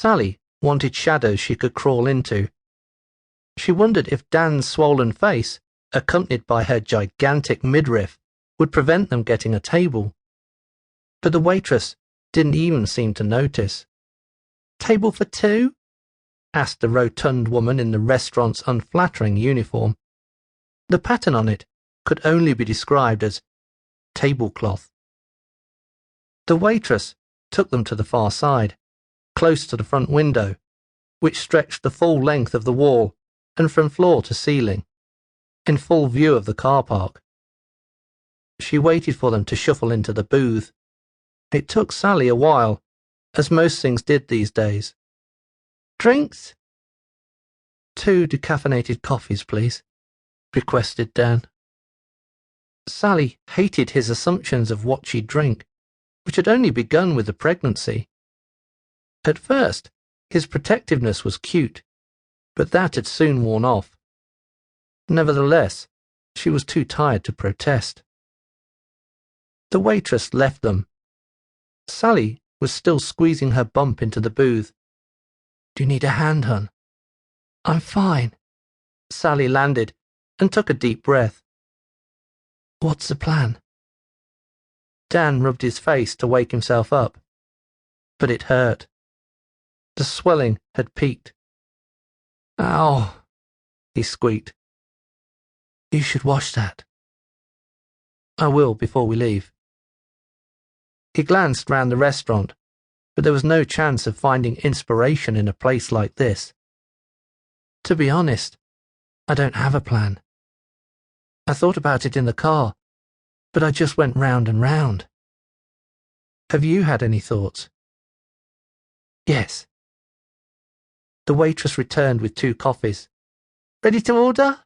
Sally wanted shadows she could crawl into. She wondered if Dan's swollen face, accompanied by her gigantic midriff, would prevent them getting a table. But the waitress didn't even seem to notice. "Table for two?" asked the rotund woman in the restaurant's unflattering uniform. The pattern on it could only be described as tablecloth. The waitress took them to the far side, close to the front window, which stretched the full length of the wall and from floor to ceiling, in full view of the car park. She waited for them to shuffle into the booth. It took Sally a while, as most things did these days. "Drinks?" "2 decaffeinated coffees, please," requested Dan. Sally hated his assumptions of what she'd drink, which had only begun with the pregnancy. At first, his protectiveness was cute, but that had soon worn off. Nevertheless, she was too tired to protest. The waitress left them. Sally was still squeezing her bump into the booth. "Do you need a hand, hun?" "I'm fine." Sally landed and took a deep breath. "What's the plan?" Dan rubbed his face to wake himself up, but it hurt. The swelling had peaked. "Ow," he squeaked. "You should wash that." "I will before we leave." He glanced round the restaurant, but there was no chance of finding inspiration in a place like this. "To be honest, I don't have a plan. I thought about it in the car, but I just went round and round. Have you had any thoughts?" "Yes." The waitress returned with 2 coffees. "Ready to order?"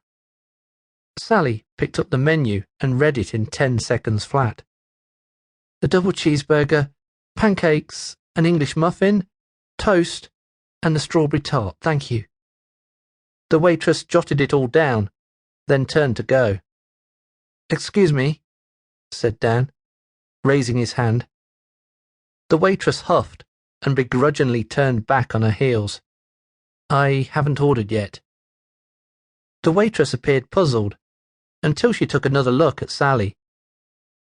Sally picked up the menu and read it in 10 seconds flat. "A double cheeseburger, pancakes, an English muffin, toast, and a strawberry tart, thank you." The waitress jotted it all down, then turned to go. "Excuse me," said Dan, raising his hand. The waitress huffed and begrudgingly turned back on her heels. "I haven't ordered yet." The waitress appeared puzzled, until she took another look at Sally.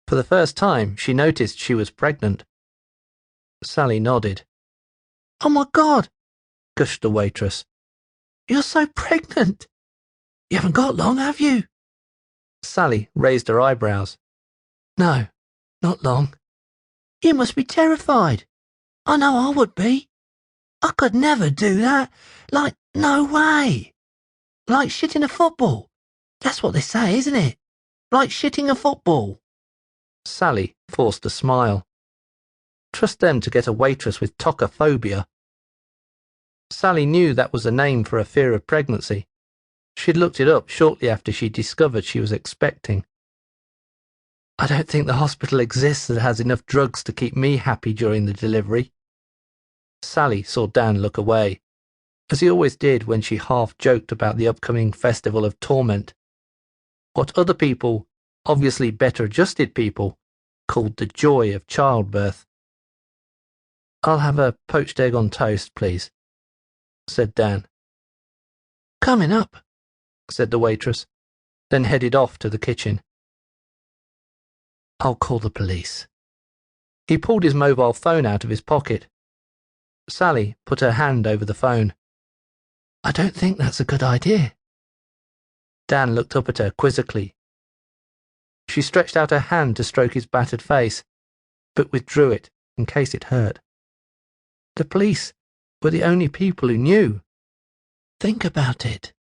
For the first time, she noticed she was pregnant. Sally nodded. "Oh my God," gushed the waitress. "You're so pregnant. You haven't got long, have you?" Sally raised her eyebrows. "No, not long." "You must be terrified. I know I would be. I could never do that. Like, no way. Like shitting a football. That's what they say, isn't it? Like shitting a football." Sally forced a smile. Trust them to get a waitress with tocophobia. Sally knew that was a name for a fear of pregnancy. She'd looked it up shortly after she discovered she was expecting. "I don't think the hospital exists that has enough drugs to keep me happy during the delivery." Sally saw Dan look away, as he always did when she half-joked about the upcoming festival of torment. What other people, obviously better-adjusted people, called the joy of childbirth. "I'll have a poached egg on toast, please," said Dan. "Coming up," said the waitress, then headed off to the kitchen. "I'll call the police." He pulled his mobile phone out of his pocket. Sally put her hand over the phone. "I don't think that's a good idea." Dan looked up at her quizzically. She stretched out her hand to stroke his battered face, but withdrew it in case it hurt. The police were the only people who knew. Think about it.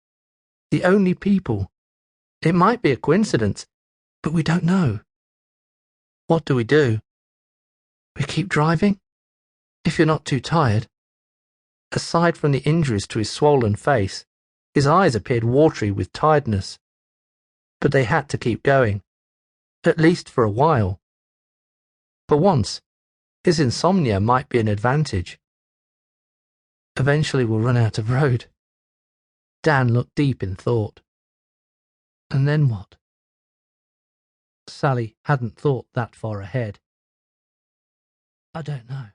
The only people. It might be a coincidence, but we don't know. What do? We keep driving? If you're not too tired. Aside from the injuries to his swollen face, his eyes appeared watery with tiredness. But they had to keep going, at least for a while. For once, his insomnia might be an advantage. Eventually we'll run out of road. Dan looked deep in thought. And then what? Sally hadn't thought that far ahead. I don't know.